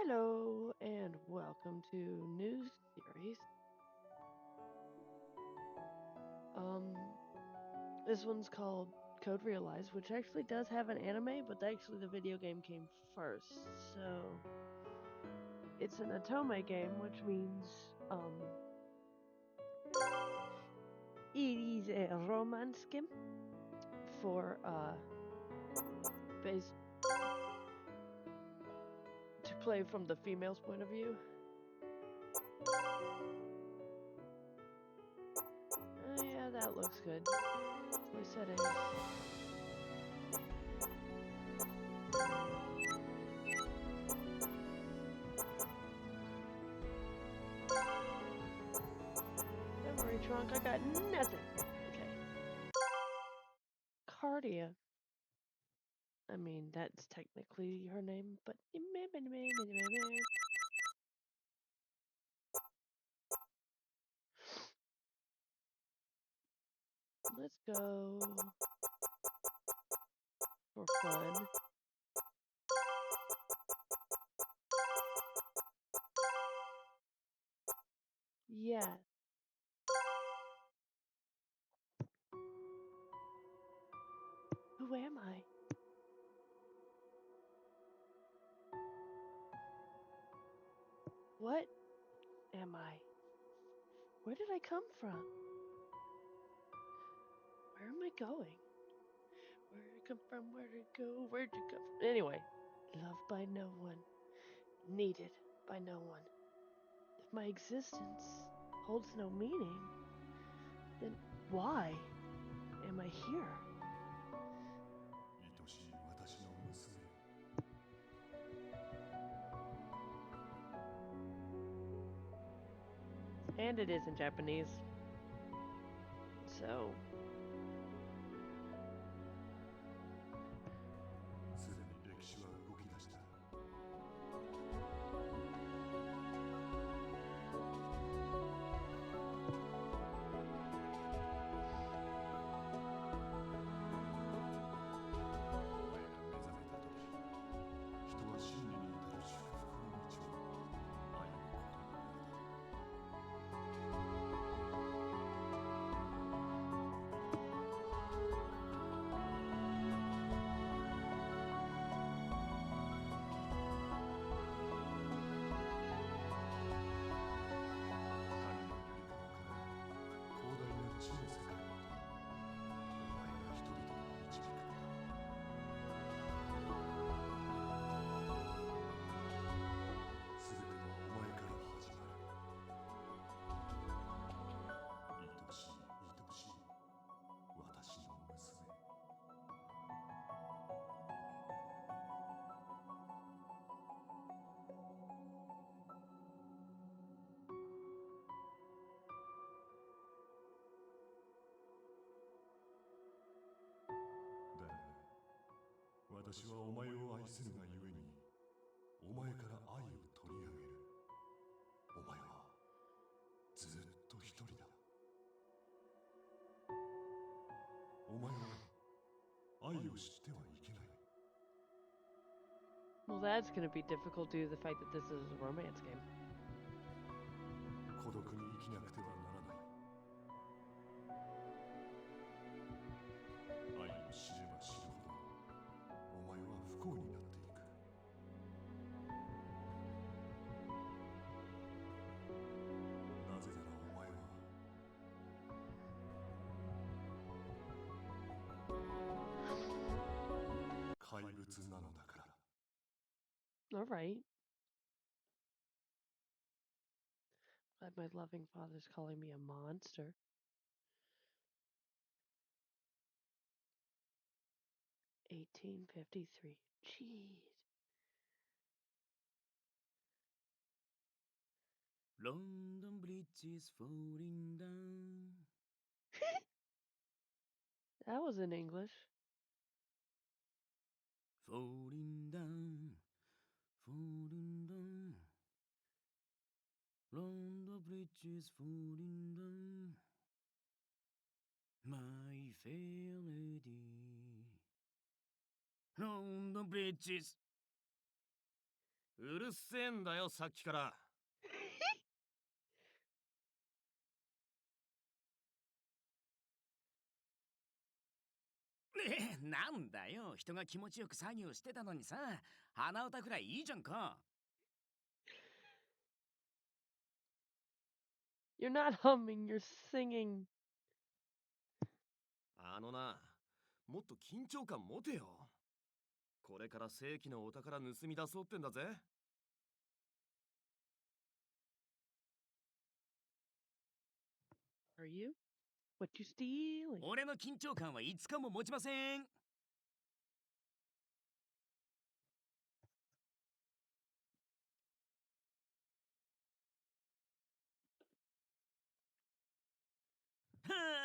Hello and welcome to news series. Um, this one's called Code Realize, which actually does have an anime, but actually the video game came first. So it's an Atome game, which means it is a romance game for based to play from the female's point of view. Yeah, that looks good. Play settings. Don't worry, Trunk, I got nothing. Okay. Cardia. I mean, that's technically her name, but let's go for fun. Yeah. Who am I? What am I? Where did I come from? Where am I going? Where did I come from? Where did I go? Where did I come from? Anyway, loved by no one, needed by no one. If my existence holds no meaning, then why am I here? And it is in Japanese. So, すでに歴史は動き出した。お前が目覚めた時、人は真理に至る祝福の道を歩むことになるだろう。神のゆりかごから広大な地の世界へと、お前が人々を導くのだ。すべてはお前から始まる。愛しい愛しい私の娘。だよね。私はお前を愛するがゆえに、お前から愛を取り上げる。お前はずっと一人だ。お前は愛を知ってはいけない。well, that's going to be difficult due to the fact that this is a romance game. 孤独に生きなくてはならない。愛を知れば知るほど、お前は不幸になっていく。なぜならお前は怪物なのだから。All right. Glad my loving father's calling me a monster. $18.53. Jeez. London Bridge is falling down. That was in English. Falling down. Falling down. London Bridge is falling down. My fair lady. London Bridge is. うるせえんだよさっきから。ねえ、なんだよ、人が気持ちよく作業してたのにさ、鼻歌くらいいいじゃんか。You're not humming, you're singing. もっと緊張感持てよ。これから正規のお宝盗み出そうってんだぜ。Are you? What you stealing? 俺の緊張感はいつかも持ちません。は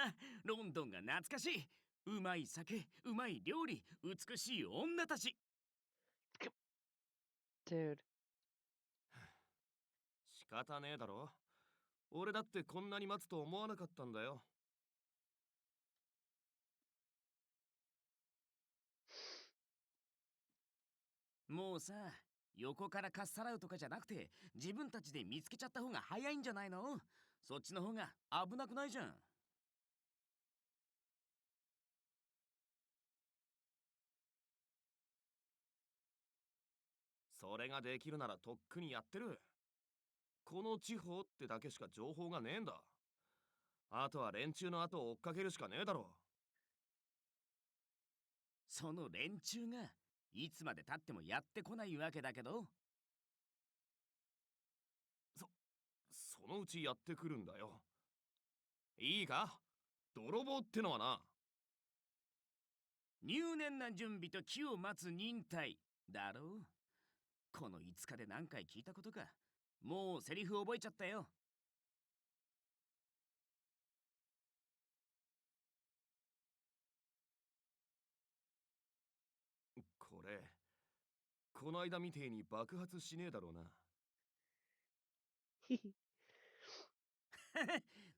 あ、ロンドンが懐かしい。うまい酒、うまい料理、美しい女たち。Dude. 仕方ねえだろ。俺だってこんなに待つと思わなかったんだよ。もうさ、横からかっさらうとかじゃなくて、自分たちで見つけちゃった方が早いんじゃないの？そっちの方が危なくないじゃん。それができるならとっくにやってる。この地方ってだけしか情報がねえんだ。あとは連中の後を追っかけるしかねえだろ。その連中がいつまで経ってもやってこないわけだけど。そのうちやってくるんだよ。いいか、泥棒ってのはな。入念な準備と機を待つ忍耐だろう。この5日で何回聞いたことか。もうセリフ覚えちゃったよ。これ、この間みてえに爆発しねえだろうな。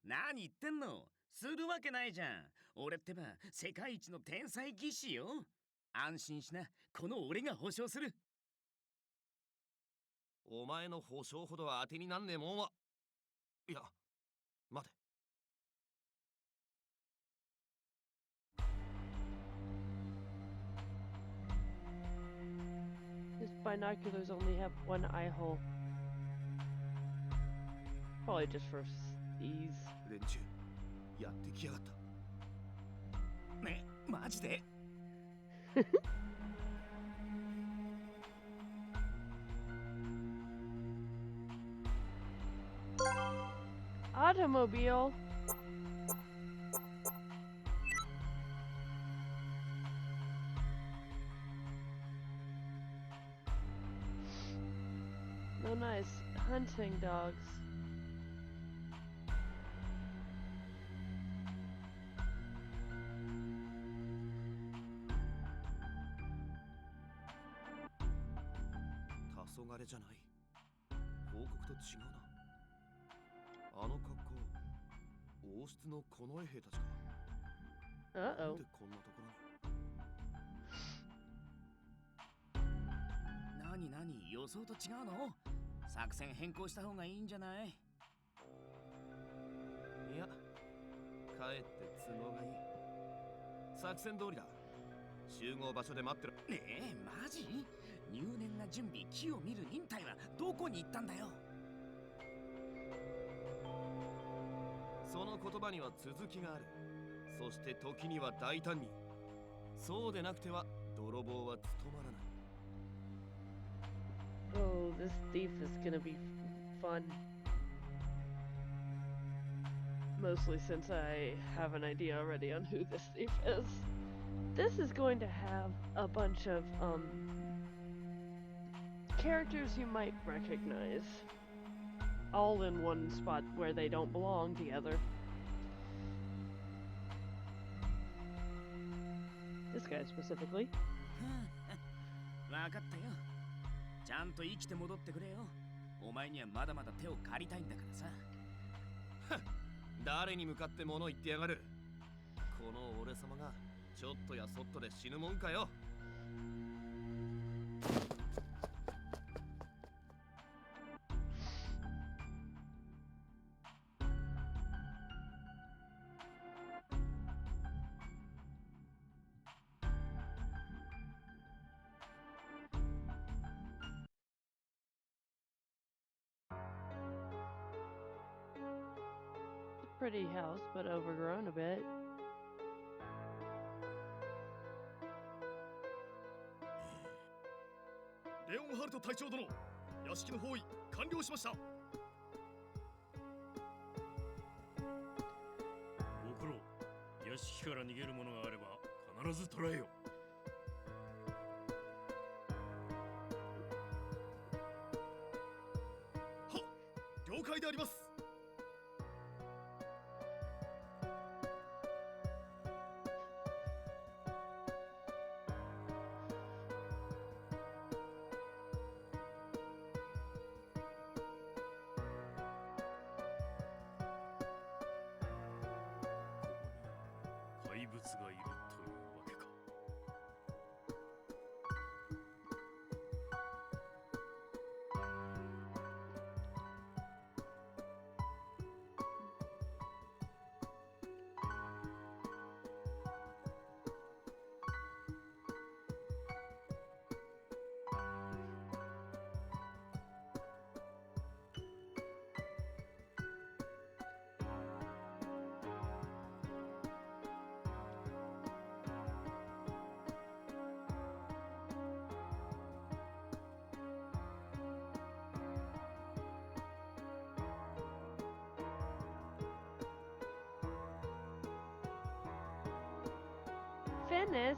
何言ってんの？するわけないじゃん。俺ってば世界一の天才技師よ。安心しな、この俺が保証する。お前の保証ほどは当てになんねえもんは。いや、待て。His binoculars only have one eye hole. Probably just for ease. 連中、やってきやがった。ね、マジでAutomobile. No nice hunting dogs. 黄昏じゃない。報告と違うな。あの格好、王室の近衛兵たちか。なんで Uh-oh. こんなところに。何予想と違うの？作戦変更した方がいいんじゃない？いや、かえって都合がいい。作戦通りだ。集合場所で待ってる。ねえ、マジ？入念な準備、機を見る忍耐はどこに行ったんだよ。その言葉には続きがある。そして時には大胆に。そうでなくては泥棒は務まらない。Oh, this thief is gonna be fun. Mostly since I have an idea already on who this thief is. This is going to have a bunch of characters you might recognize, all in one spot where they don't belong together. This guy specifically. わかったよ。ちゃんと生きて戻ってくれよ。お前にはまだまだ手を借りたいんだからさ。誰に向かって物言ってやがる。この俺様がちょっとやそっとで死ぬもんかよ。pretty house, but overgrown a bit. レオンハルト隊長殿、屋敷の包囲完了しました。ご苦労。屋敷から逃げる者があれば必ず捕らえよ。はっ、了解であります。怪物がいるというわけか。Venice?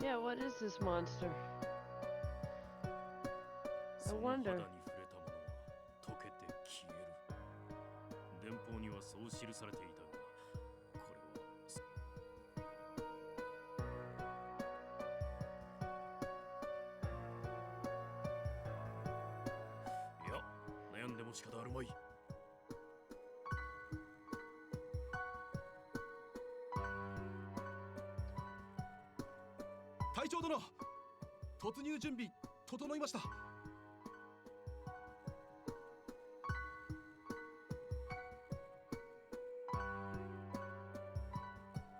Yeah, what is this monster? その wonder. 肌に触れたものは溶けて消える。電報にはそう記されていたが、これはいや、悩んでも仕方あるまい。隊長殿、突入準備整いました。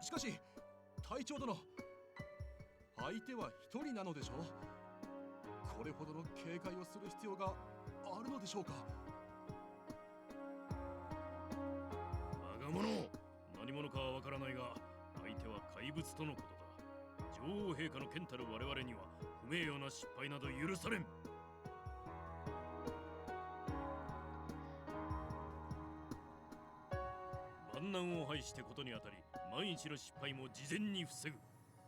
しかし隊長殿、相手は一人なのでしょう。これほどの警戒をする必要があるのでしょうか。我が物、何者かはわからないが、相手は怪物とのことだ。女王陛下の剣たる我々には不名誉な失敗など許されん。万難を排してことにあたり、万一の失敗も事前に防ぐ。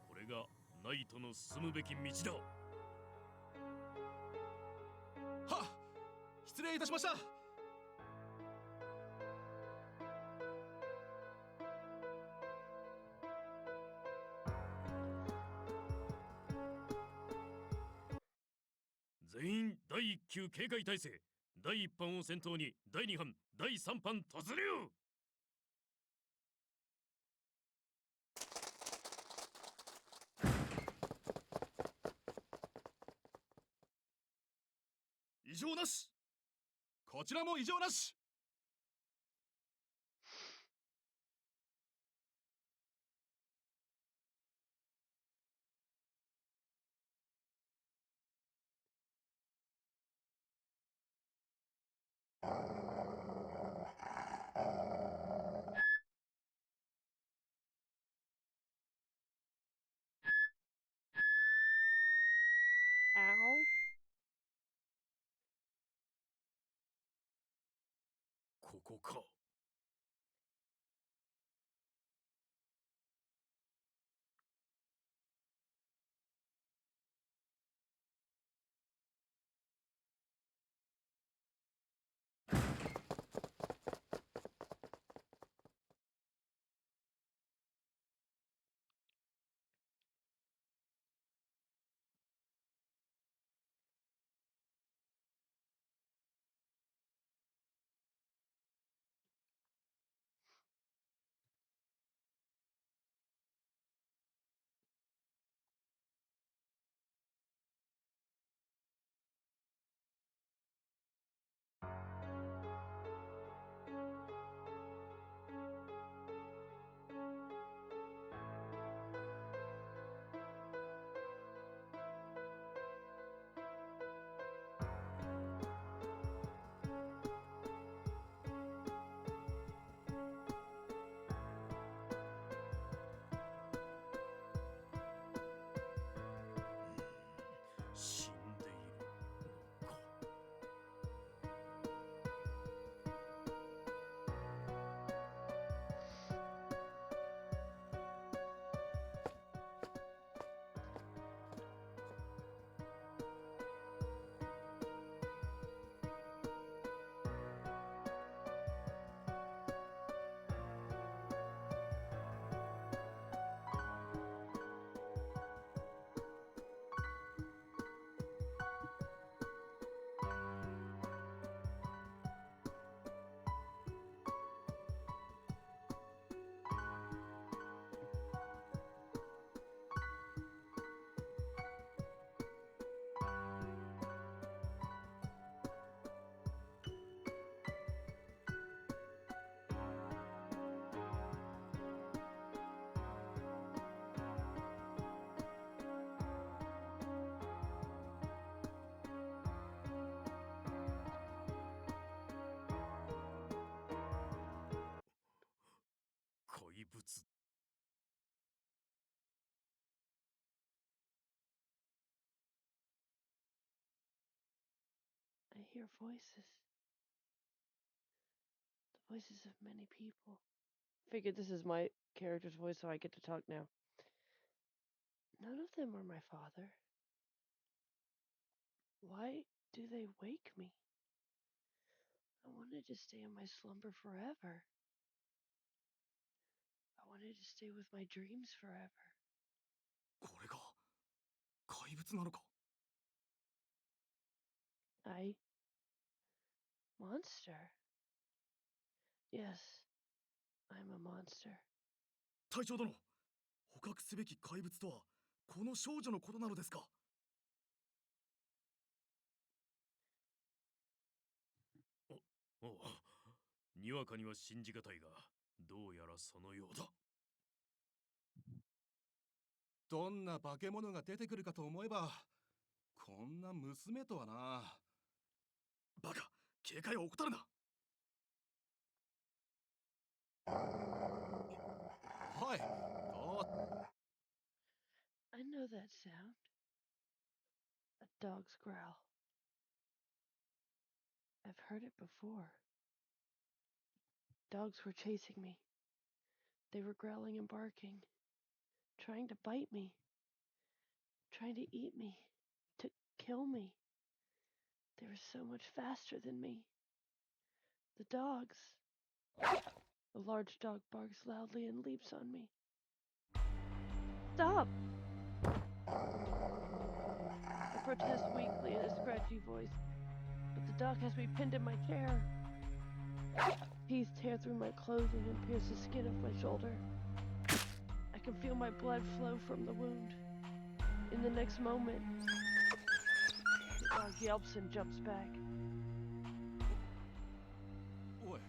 これがナイトの進むべき道だ。はっ、失礼いたしました。全員第1級警戒態勢。第1班を先頭に第2班、第3班突入。異常なし。こちらも異常なし。Ow. ここか。物。 I hear voices. The voices of many people. Figured this is my character's voice, so I get to talk now. None of them are my father. Why do they wake me? I wanted to stay in my slumber forever. I wanted to stay with my dreams forever. これが怪物なのか？ Monster. Yes, I'm a monster. 隊長殿、捕獲すべき怪物とはこの少女のことなのですか？おお、にわかには信じがたいが、どうやらそのようだ。どんな化け物が出てくるかと思えば、こんな娘とはな。バカ、警戒を怠るな。はい、どう？ I know that sound. A dog's growl. I've heard it before. Dogs were chasing me. They were growling and barking, trying to bite me, trying to eat me, to kill me. They were so much faster than me. The dogs. A large dog barks loudly and leaps on me. Stop! I protest weakly in a scratchy voice, but the dog has me pinned in my chair. Teeth tear through my clothing and pierce the skin of my shoulder. I can feel my blood flow from the wound. In the next moment, the dog yelps and jumps back. おい。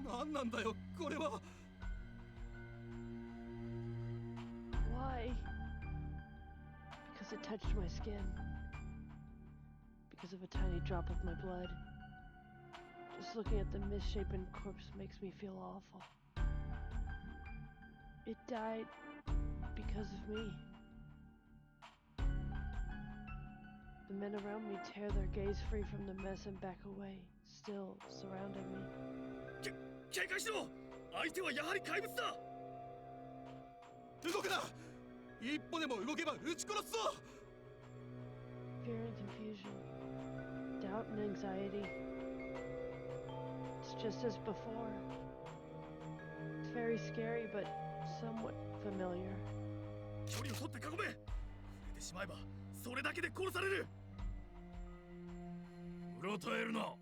何なんだよ、これは。 Why? Because it touched my skin. Because of a tiny drop of my blood. Just looking at the misshapen corpse makes me feel awful. It died because of me. The men around me tear their gaze free from the mess and back away, still surrounding me. 警戒しろ！相手はやはり怪物だ！動くな！一歩でも動けば撃ち殺すぞ！ Fear and confusion, doubt and anxiety. It's just as before. It's very scary, but somewhat familiar. 距離を取って囲め！触れてしまえばそれだけで殺される！うろたえるな！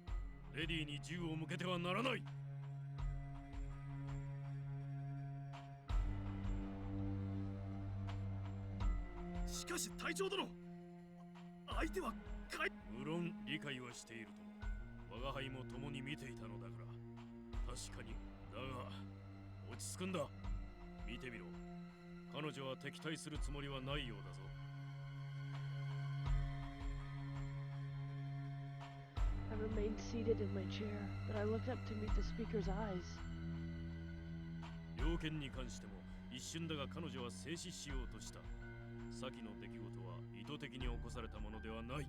レディーに銃を向けてはならない！ しかし隊長殿、相手は無論理解はしていると我が輩も共に見ていたのだから。確かにだが落ち着くんだ。見てみろ、彼女は敵対するつもりはないようだぞ。 I remained seated in my chair, but I looked up to meet the speaker's eyes. 猟犬に関しても一瞬だが彼女は静止しようとした。先の出来事は意図的に起こされたものではない。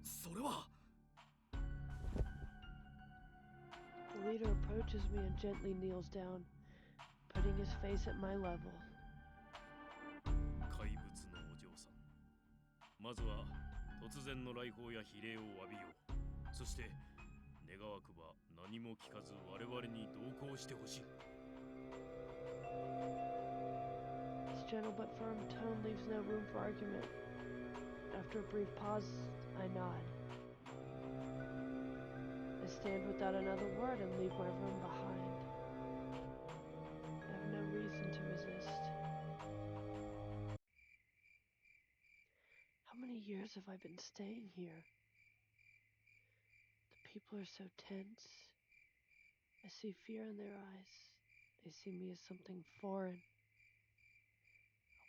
それは。 The leader approaches me and gently kneels down, putting his face at my level. 怪物のお嬢さん、まずは突然の来訪や非礼を詫びよう。そして願わくば何も聞かず我々に同行してほしい。 His gentle but firm tone leaves no room for argument. After a brief pause, I nod. I stand without another word and leave my room behind. I have no reason to resist. How many years have I been staying here? The people are so tense, I see fear in their eyes. They see me as something foreign.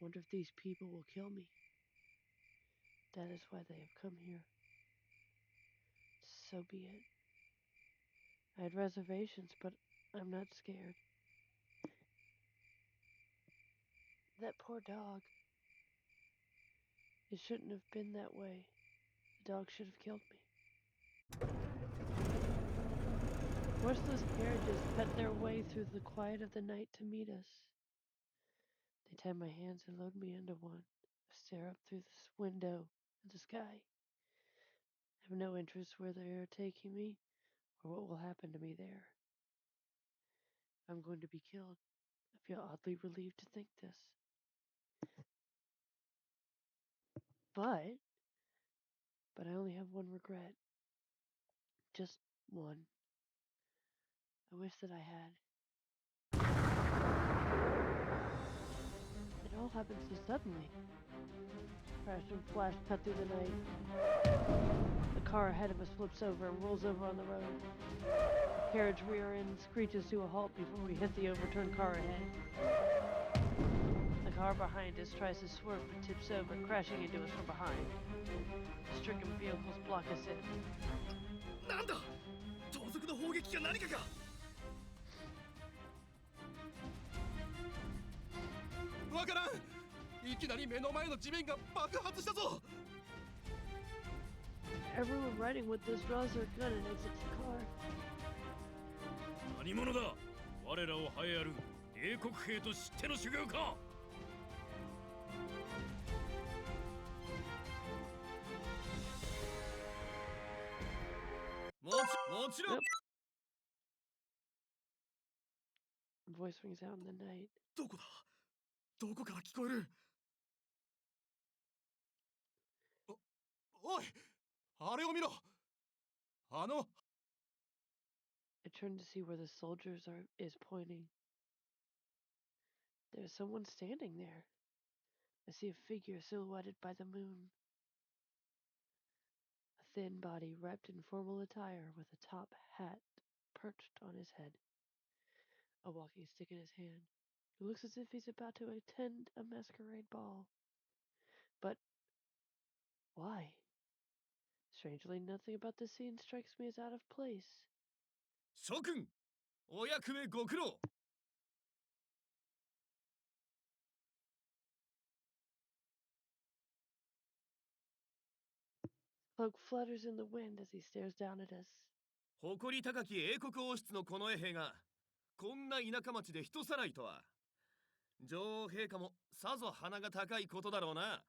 I wonder if these people will kill me. That is why they have come here. So be it. I had reservations, but I'm not scared. That poor dog. It shouldn't have been that way. The dog should have killed me. Horseless carriages cut their way through the quiet of the night to meet us. They tie my hands and load me into one. I stare up through this window at the sky. I have no interest where they are taking me or what will happen to me there. I'm going to be killed. I feel oddly relieved to think this. But I only have one regret. Just one. I wish that I had. It all happened so suddenly. Crash and flash cut through the night. The car ahead of us flips over and rolls over on the road. Carriage rear end screeches to a halt before we hit the overturned car ahead. The car behind us tries to swerve but tips over, crashing into us from behind. The stricken vehicles block us in. なんだ盗賊の砲撃か何かかわからんいきなり目の前の地面が爆発したぞ Everyone riding with this draws their gun and exits the car. 何者だ我らを栄えある英国兵と知っての修行かもちろん Yep. Voice rings out in the night. どこだどこから聞こえるおいあれを見ろあの I turn to see where the soldiers is pointing. There's someone standing there. I see a figure silhouetted by the moon. A thin body wrapped in formal attire with a top hat perched on his head. A walking stick in his hand. He looks as if he's about to attend a masquerade ball. But why? Strangely, nothing about the scene strikes me as out of place. 諸君お役目ご苦労 Cloak flutters in the wind as he stares down at us. 誇り高き英国王室の近衛兵がこんな田舎町で人さらいとは女王陛下もさぞ鼻が高いことだろうな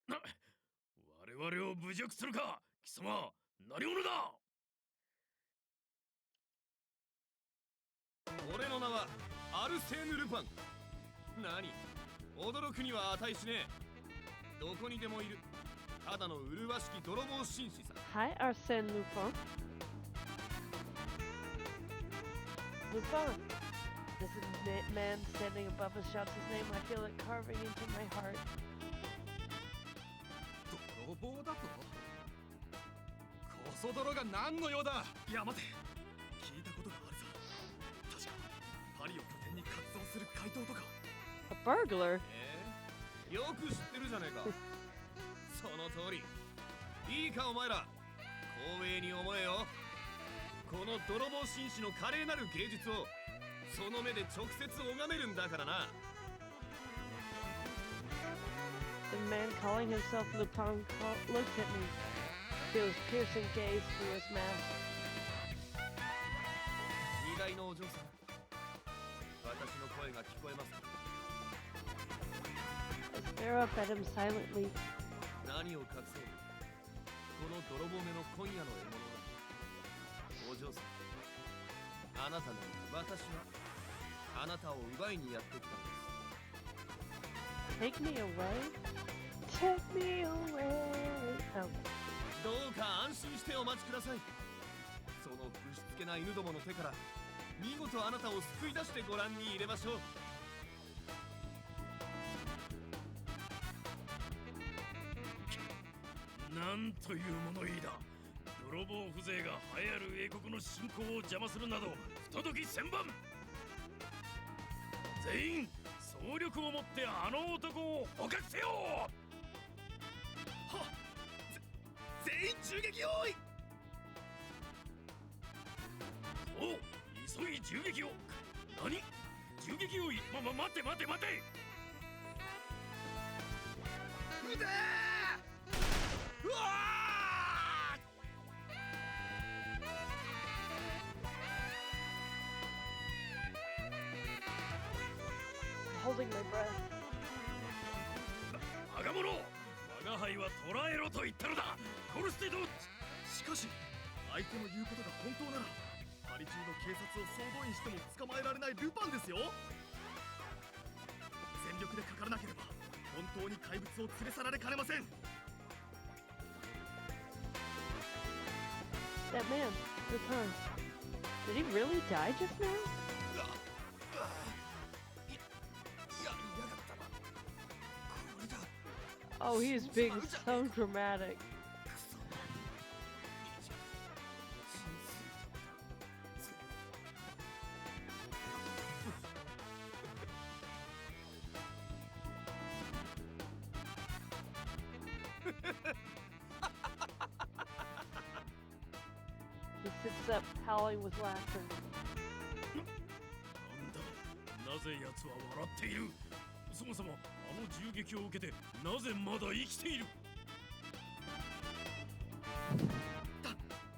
我々を侮辱するか貴様何者だ俺の名はアルセーヌ・ルパン何驚くには値しねえどこにでもいるただの麗しき泥棒紳士さ Hi, Arsène Lupin. Lupin. As the man standing above us shouts his name, I feel it carving into my heart. 泥棒だとこそ泥が何の用だいや待て聞いたことがあるぞ確かパリを拠点に活動する怪盗とか A burglar? よく知ってるじゃねえかその通りいいかお前ら光栄に思えよこの泥棒紳士の華麗なる芸術をその目で直接拝めるんだからな The man calling himself Lupin looks at me. I feel his piercing gaze through his mask. 二代のお嬢さん私の声が聞こえますか I stare up at him silently. 何を隠そうこの泥棒めの今夜の獲物だお嬢さんあなたの私はあなたを奪いにやってきたんです Take me away? Take me away. Oh. どうか安心してお待ちくださいそのぶしつけな犬どもの手から見事あなたを救い出してご覧に入れましょうなんという物言いだ泥棒風情が流行る英国の侵攻を邪魔するなど不届き千万。全員総力をもってあの男を捕獲せよ。は全員銃撃用意。そう、急い銃撃を。何？銃撃用意。待て。撃てー！うわー Holding my breath. 我が者、我が輩は捕らえろと言ったのだ。殺してどう。しかし相手の言うことが本当ならパリ中の警察を総動員しても捕まえられないルパンですよ。全力でかからなければ本当に怪物を連れ去られかねません。 That man, Lupin. Did he really die just now? やりやがったな。これだ。 Oh, he is being so dramatic. クソ。 He sits up, howling with laughter. なんだ、なぜ奴は笑っている。そもそもあの銃撃を受けてなぜまだ生きている。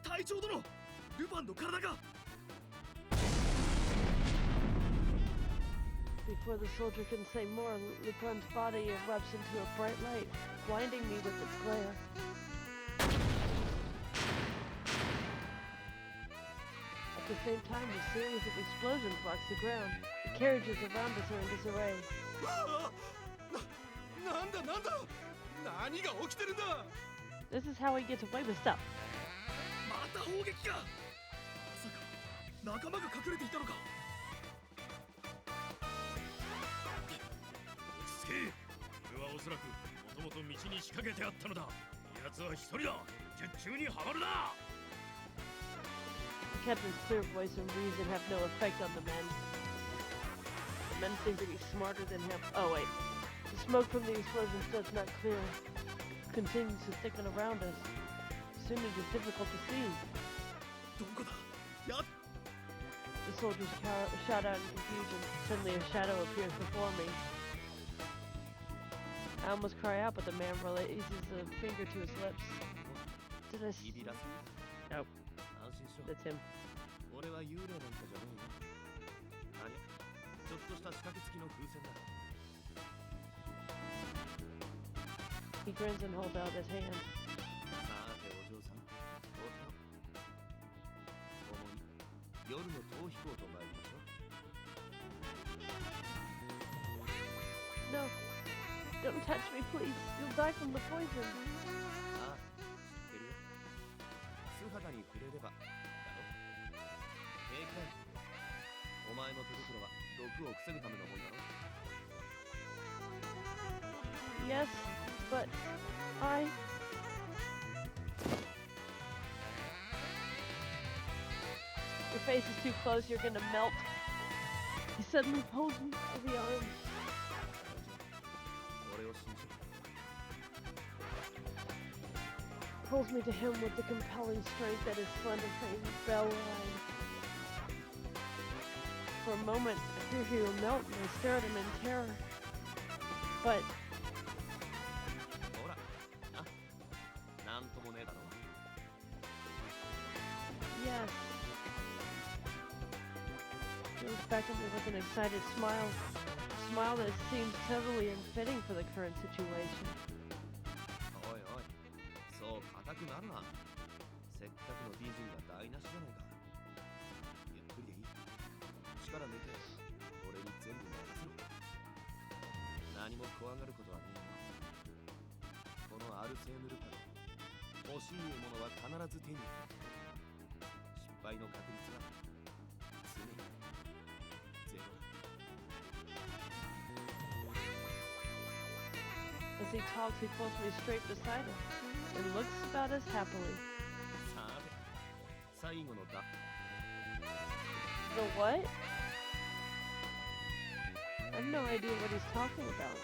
隊長殿、ルパンの体が。 Before the soldier can say more, Lupin's body erupts into a bright light, blinding me with its glare. At the same time, a series of explosions rocks the ground. The carriages around us are in disarray. なんだ何が起きてるんだ。 This is how he gets away with stuff. また砲撃か。まさか仲間が隠れていたのか。落ち着け。これはおそらくもともと道に仕掛けてあったのだ。奴は一人だ。術中にはまるな。 The captain's clear voice and reason have no effect on the men. The men seem to be smarter than him. Oh wait. The smoke from the explosions does not clear. It continues to thicken around us. Soon it is difficult to see. どこだ。やっ。 The soldiers shout out in confusion. Suddenly a shadow appears before me. I almost cry out, but the man raises a finger to his lips. Did I s- Nope, 安心しろ。 that's him. 俺は幽霊なんかじゃねえよ。ありゃ、ちょっとした仕掛け付きの風船だ。 He grins and holds out his hand. さてお嬢さん、どうぞ。共に夜の逃避行と参りましょう。 No, don't touch me, please. You'll die from the poison. ああ、知ってるよ。素肌に触れれば、だろ。平気だよ。お前の手袋は毒を防ぐためのもんだろ。 Yes, but I... Your face is too close, you're gonna melt. He suddenly pulls me by the arm. 俺を信じろ。 Pulls me to him with the compelling strength that his slender frame bell-lined. For a moment, I fear he will melt, and I stare at him in terror. But ほら、なんともねえだろ。 yes. He looks back at me with an excited smile. A smile that seems totally unfitting for the current situation. おいおい、そう硬くなるな。せっかくの美人が台無しじゃないか。ゆっくりでいい。力抜いて、俺に全部任せろ。何も怖がることはねえよ。このアルセーヌ・ルパン、欲しいものは必ず手に入れる。失敗の確率は常にゼロだ。 As he talks, he pulls me straight beside him and looks about us happily. さて、最後のだ The what? I have no idea what he's talking about.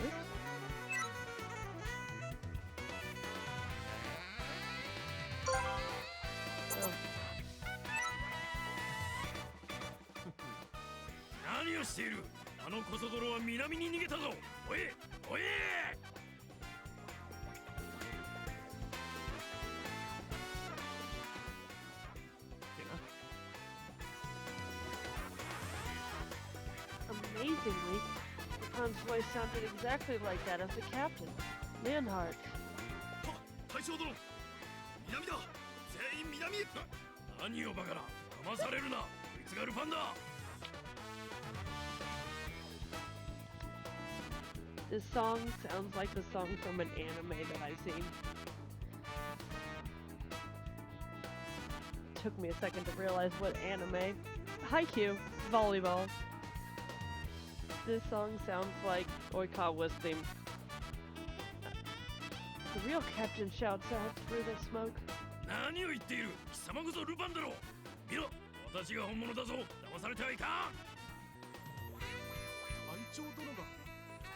Oops. Oh. 何をしている。あのコソ泥は南に逃げたぞ。おいおい。 Amazingly, Khan's voice sounded exactly like that of the captain, Manhart. 大将殿、南だ。全員南。何をバカな。かまされるな。こいつがルパンだ。 This song sounds like the song from an anime that I've seen. Took me a second to realize what anime. Haikyuu, volleyball. This song sounds like Oikawa's theme. The real captain shouts out through the smoke. 何を言っている。貴様こそルパンだろ。見ろ、私が本物だぞ。騙されてはいかん。隊長殿が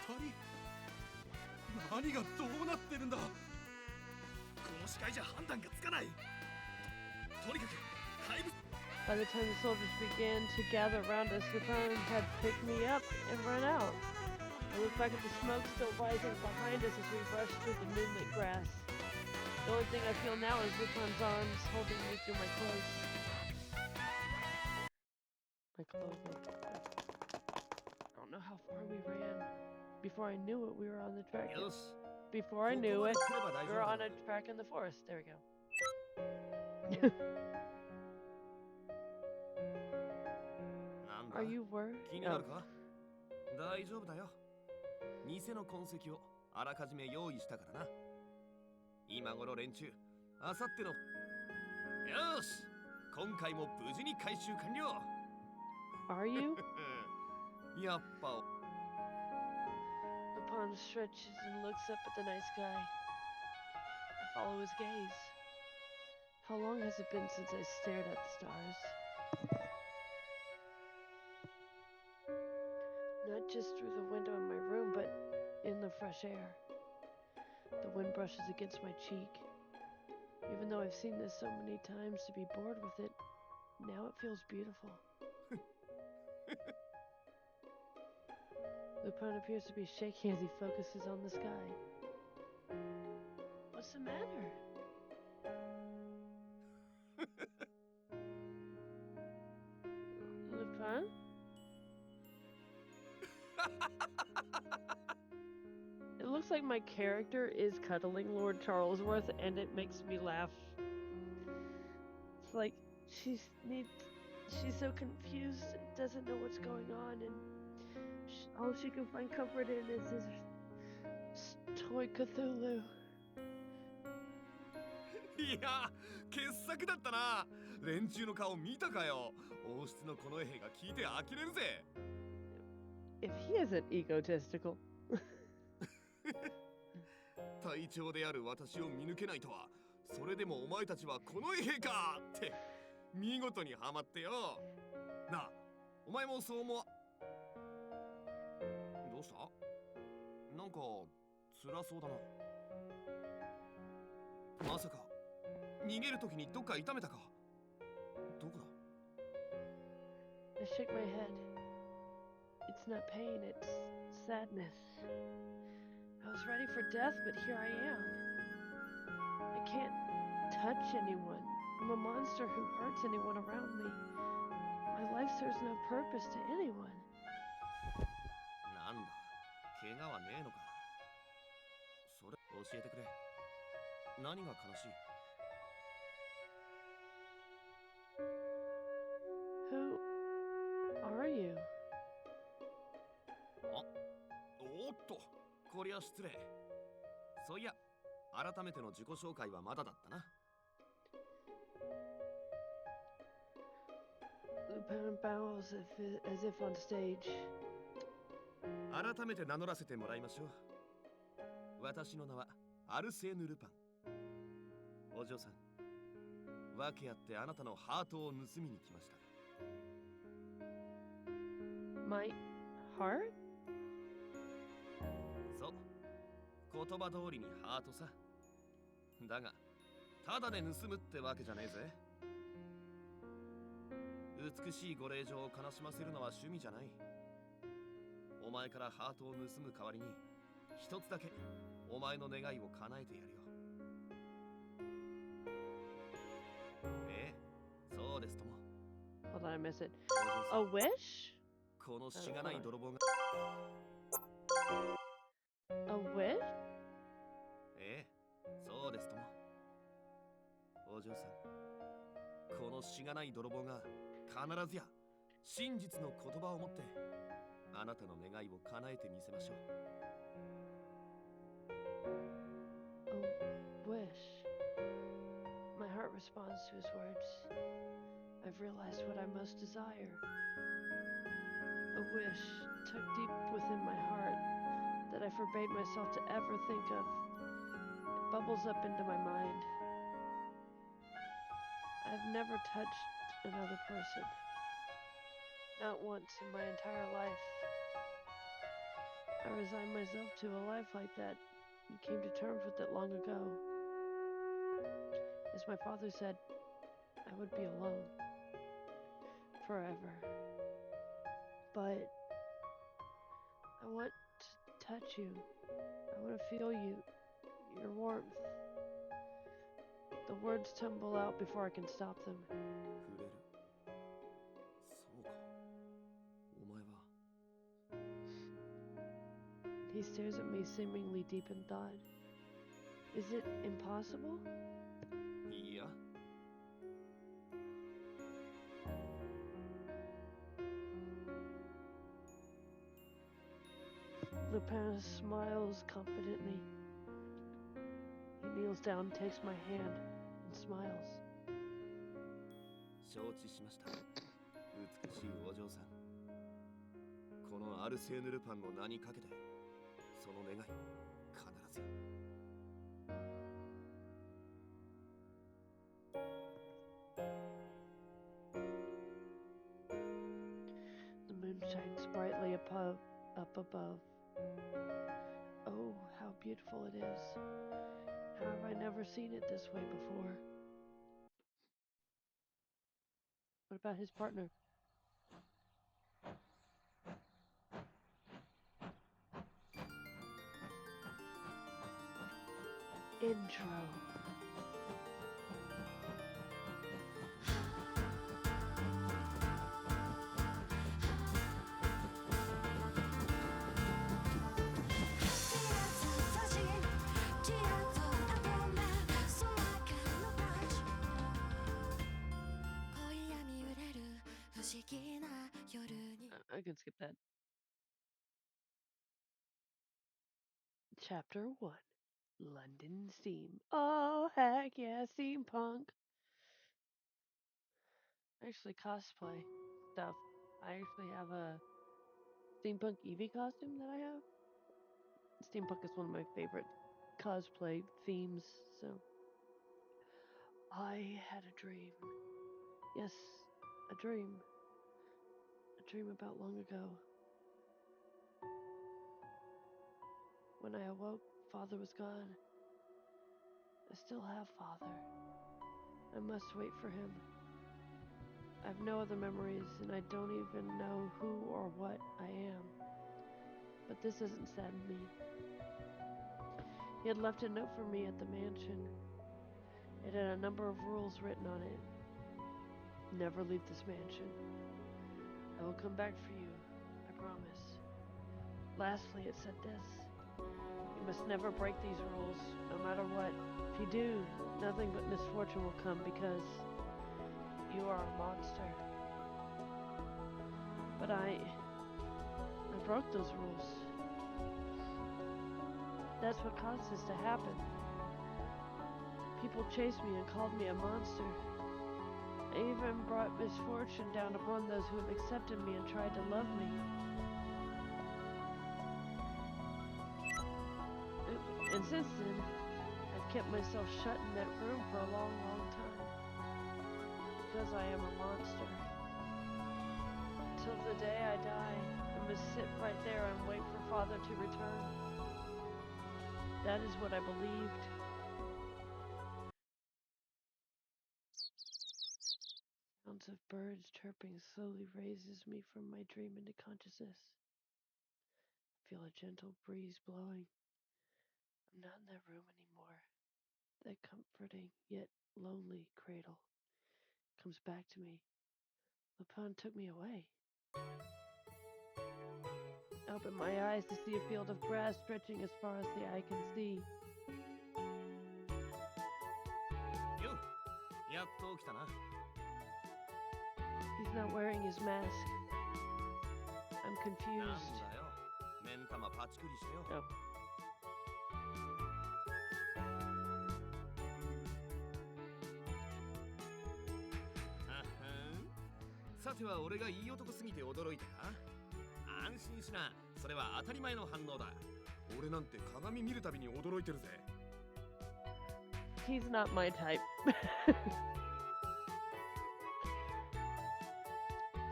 2人。何がどうなってるんだ。この視界じゃ判断がつかない。とにかく怪物。 By the time the soldiers began to gather around us, Lupin had picked me up and run out. I looked back at the smoke still rising behind us as we rushed through the moonlit grass. The only thing I feel now is Lupin's arms holding me through my clothes. My clothing. I don't know how far we ran. Before I knew it, we were on the track. よし Before I knew it, we were on a track in the forest. There we go. なんだ Are you worried? 気になるか、大丈夫だよ。偽の痕跡をあらかじめ用意したからな。今頃連中、あさっての。よし、今回も無事に回収完了。Are you? やっぱ Lupin stretches and looks up at the night sky. I follow his gaze. How long has it been since I stared at the stars? Not just through the window in my room, but in the fresh air. The wind brushes against my cheek. Even though I've seen this so many times to be bored with it, now it feels beautiful. Lupin appears to be shaking as he focuses on the sky. What's the matter? Lupin? It looks like my character is cuddling Lord Charlesworth, and it makes me laugh. It's like she's so confused, doesn't know what's going on, and all she can find comfort in is his toy Cthulhu. いや、傑作だったな。連中の顔見たかよ。王室の近衛兵が聞いて呆れるぜ。If he isn't egotistical. 隊長である私を見抜けないとは。それでもお前たちは近衛兵かって見事にハマってよ。なあ、お前もそう思わ。どうした？なんか辛そうだな。まさか逃げるときにどっか痛めたか？どこだ？ I shake my head. It's not pain, it's sadness. I was ready for death, but here I am. I can't touch anyone. I'm a monster who hurts anyone around me. My life serves no purpose to anyone. なんだ、怪我はねえのか。それ教えてくれ。何が悲しい？ Who are you? おっと、こりゃ失礼。そういや、改めての自己紹介はまだだったな。Lupin bows as if on stage. 改めて名乗らせてもらいましょう。私の名はアルセーヌ・ルパン。お嬢さん、訳あってあなたのハートを盗みに来ました。 My heart? そう、言葉通りにハートさ。だがただで盗むってわけじゃねえぜ。美しいご令嬢を悲しませるのは趣味じゃない。お前からハートを盗む代わりに一つだけお前の願いを叶えてやるよ。ええ、そうですとも。 Hold on, I missed it. お嬢さ A ん、 wish? このしがない泥棒が、 A wish? ええ、そうですとも。お嬢さん、このしがない泥棒が必ずや真実の言葉を持ってあなたの願いを叶えてみせましょう。 A wish. My heart responds to his words. I've realized what I most desire. A wish tucked deep within my heart that I forbade myself to ever think of. It bubbles up into my mind. I've never touched another person. Not once in my entire life. I resigned myself to a life like that and came to terms with it long ago. As my father said, I would be alone. Forever. But I want to touch you. I want to feel you. Your warmth. The words tumble out before I can stop them. 触れる。そうか。お前は。 He stares at me seemingly deep in thought. Is it impossible? いや。 Lupin smiles confidently. He kneels down, takes my hand, and smiles. 承知しました。美しいお嬢さん。このアルセーヌ・ルパンの名にかけて、その願い、必ず。 The moon shines brightly up above. Oh, how beautiful it is. How have I never seen it this way before? What about his partner? Intro. I can skip that. Chapter 1. London Steam. Oh, heck yeah, steampunk. Actually, cosplay stuff. I actually have a steampunk Eevee costume that I have. Steampunk is one of my favorite cosplay themes, so. I had a dream. Yes, a dream. A dream about long ago. When I awoke, Father was gone. I still have Father. I must wait for him. I have no other memories, and I don't even know who or what I am. But this doesn't sadden me. He had left a note for me at the mansion. It had a number of rules written on it. Never leave this mansion. I will come back for you, I promise. Lastly, it said this. You must never break these rules, no matter what. If you do, nothing but misfortune will come because you are a monster. But I broke those rules. That's what caused this to happen. People chased me and called me a monster. I even brought misfortune down upon those who have accepted me and tried to love me. And since then, I've kept myself shut in that room for a long, long time. Because I am a monster. Till the day I die, I must sit right there and wait for Father to return. That is what I believed. Sounds of birds chirping slowly raises me from my dream into consciousness. I feel a gentle breeze blowing. I'm not in that room anymore. That comforting yet lonely cradle comes back to me. Lupin took me away. I open my eyes to see a field of grass stretching as far as the eye can see. よう、やっと起きたな。 He's not wearing his mask. I'm なん confused. だよ。目ん玉パチクリしてよ。 Oh. さては俺がいい男すぎて驚いたか？安心しな、それは当たり前の反応だ。俺なんて鏡見るたびに驚いてるぜ。 He's not my type.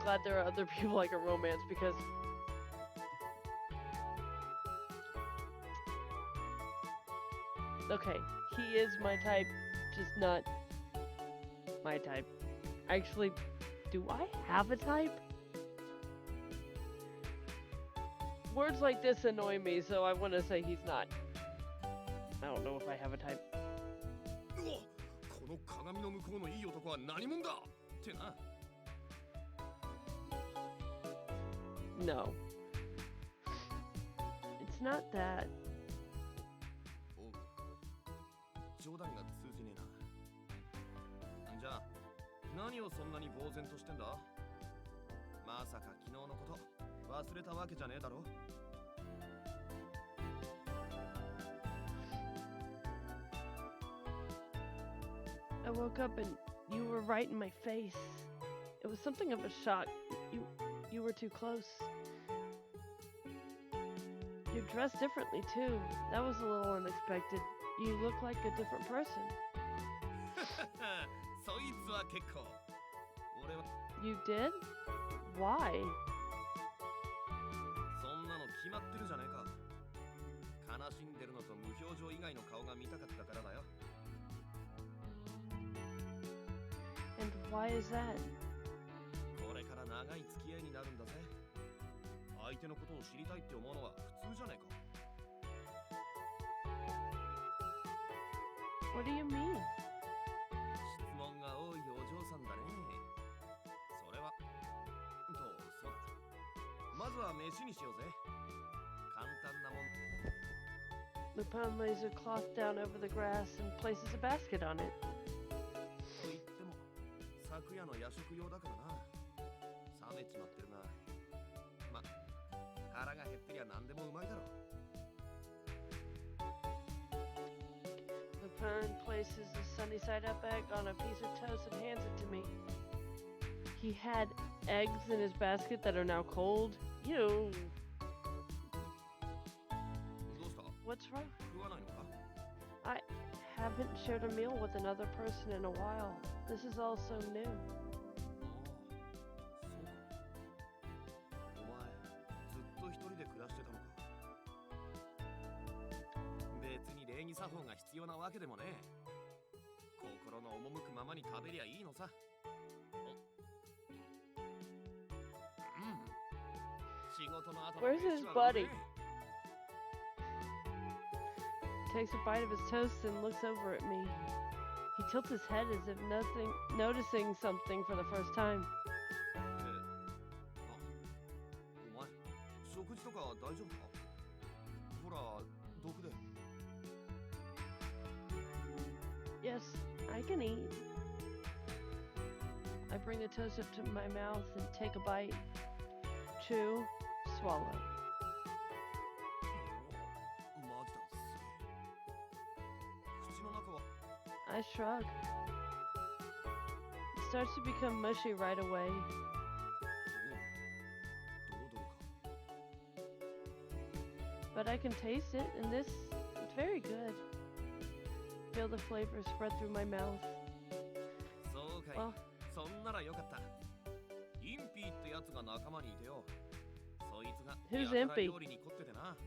Glad there are other people like a romance because okay, he is my type, just not my type. Actually, do I have a type? Words like this annoy me, so I want to say he's not. I don't know if I have a type. うお、この鏡の向こうのいい男は何者だってな。 No. It's not that. おう、冗談が通じねえな。じゃあ、何をそんなに呆然としてんだ？まさか昨日のこと忘れたわけじゃねえだろ？ I woke up and you were right in my face. It was something of a shock. You were too close. You're dressed differently too. That was a little unexpected. You look like a different person. そいつは結構。俺は You did? Why? そんなの決まってるじゃねえか。悲しんでるのと無表情以外の顔が見たかったからだよ。 And why is that? これから長い付き合いになるんだぜ。相手のことを知りたいって思うのは普通じゃねえか。 What do you mean? 質問が多いお嬢さんだね。それはそうだ。まずは飯にしようぜ。簡単なもん。 Lupin lays a cloth down over the grass and places a basket on it. と言っても昨夜の夜食用だからな。冷めちまってるな。ま、腹が減ってりゃ何でもうまいだろ。 Lupin places the sunny side up egg on a piece of toast and hands it to me. He had eggs in his basket that are now cold. Ew. どうした？ What's wrong? 食わないのか？ I haven't shared a meal with another person in a while. This is all so new. そうか。お前ずっと一人で暮らしてたのか。別に礼儀作法が必要なわけでもねえ。心の赴くままに食べりゃいいのさ。仕事の後の Where's 飯 his は buddy? うめえ。 Takes a bite of his toast and looks over at me. He tilts his head as if noticing something for the first time. お前、食事とか大丈夫か？ほら、毒で。 Yes, I can eat. I bring the toast up to my mouth and take a bite. Chew, swallow. マジだ、すげえ。口の中は I shrug. It starts to become mushy right away. ドロドロか。 But I can taste it, and it's very good. feel the flavor spread through my mouth. そうかい、 Well, そんならよかった。インピーってやつが仲間にいてよ。そいつが Who's やたら Impy? 料理に凝っててな。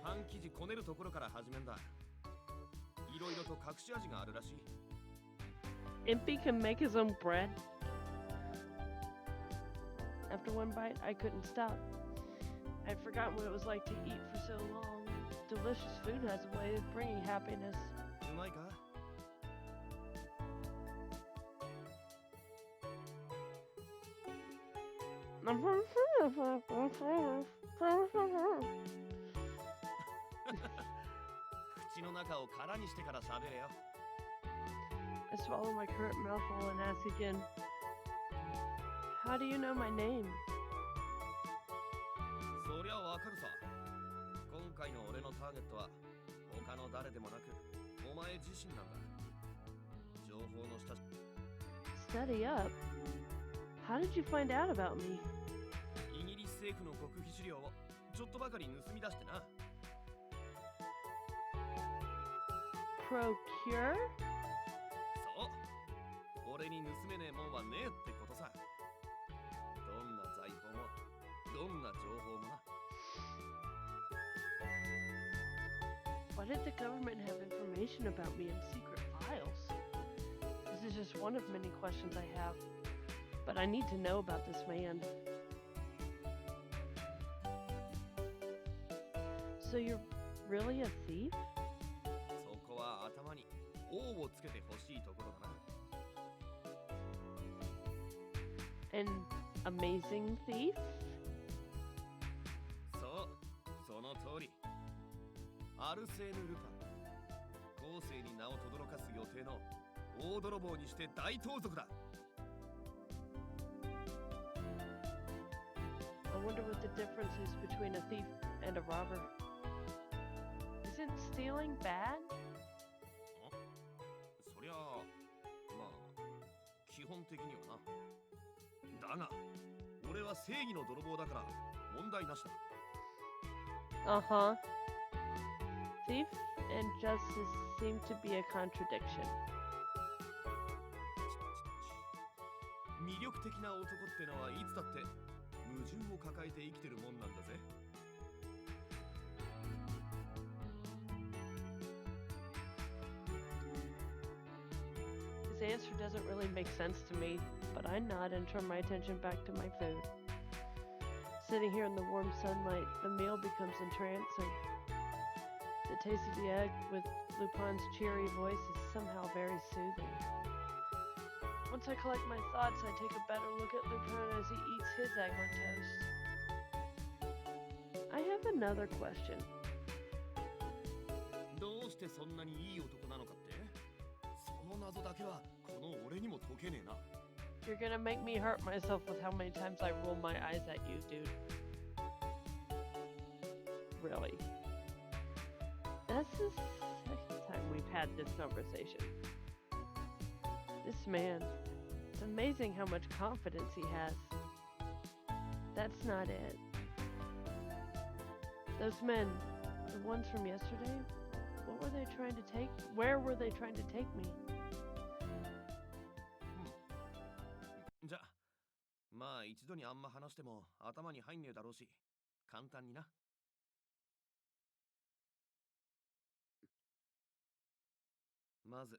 パン生地こねるところから始めんだ。いろいろと隠し味があるらしい。 Impy can make his own bread. After one bite, I couldn't stop. I'd forgotten what it was like to eat for so long. Delicious food has a way of bringing happiness. うまいか？ 口の中を空にしてから喋れよ。 I swallow my current mouthful and ask again, how do you know my name? そりゃわかるさ。今回の俺のターゲットは他の誰でもなくお前自身なんだ。情報の下 Study up. How did you find out about me? イギリス政府の極秘資料をちょっとばかり盗み出してな。 Procure? そう。俺に盗めねえもんはねえってことさ。どんな財宝もどんな情報もな。 Why did the government have information about me in secret files? This is just one of many questions I have, but I need to know about this man. So you're really a thief? そこは頭に王をつけてほしいところだな。 An amazing thief? そう、その通り。アルセーヌ・ルパン。後世に名を轟かす予定の大泥棒にして大盗賊だ。 I wonder what the difference is between a thief and a robber. Isn't stealing bad? そりゃあ、まあ、基本的にはな。だが、俺は正義の泥棒だから問題なしだ。 Uh-huh. Thief and justice seem to be a contradiction. 魅力的な男ってのはいつだって矛盾を抱えて生きてるもんなんだぜ。 His answer doesn't really make sense to me, but I nod and turn my attention back to my food. Sitting here in the warm sunlight, the meal becomes entrancing. The taste of the egg with Lupin's cheery voice is somehow very soothing. Once I collect my thoughts, I take a better look at Lupin as he eats his egg on toast. I have another question. どうしてそんなにいい男なのかって？その謎だけはこの俺にも解けねえな。 You're gonna make me hurt myself with how many times I roll my eyes at you, dude. Really. That's the second time we've had this conversation. This man, it's amazing how much confidence he has. That's not it. Those men, the ones from yesterday, what were they trying to take? Where were they trying to take me? じゃあ、まあ一度にあんま話しても頭に入んねえだろうし、簡単にな。まず、